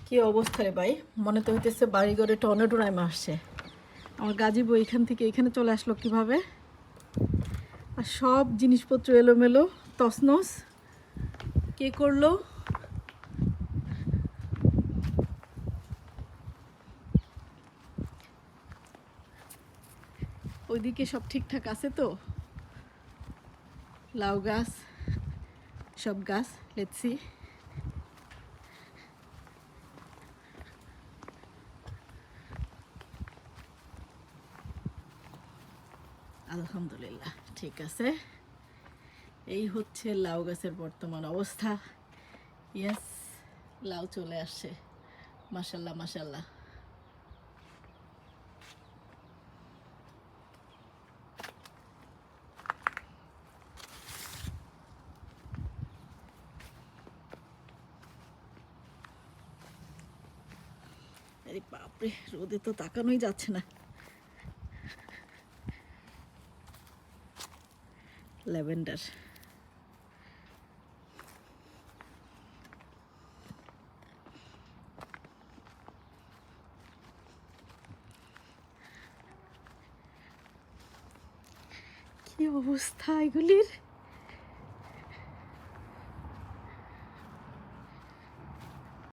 কি অবস্থা রে ভাই, মনে তো হইতেছে বাড়িঘরে টর্নেডো নামে আসছে। আমার গাজীবউ এখান থেকে এখানে চলে আসলো কিভাবে? আর সব জিনিসপত্র এলোমেলো তছনছ। কে করলো? ওইদিকে সব ঠিকঠাক আছে তো? লাউ গাছ, সব গাছ, লেটস সি। আলহামদুলিল্লাহ ঠিক আছে। এই হচ্ছে লাউ গাছের বর্তমান অবস্থা। ইয়েস, লাউ চলে আসছে। মাশাল্লাহ মাশাল্লাহ। আরে বাপরে, রোদে তো তাকানোই যাচ্ছে না। ল্যাভেন্ডার, কি অবস্থা এগুলির!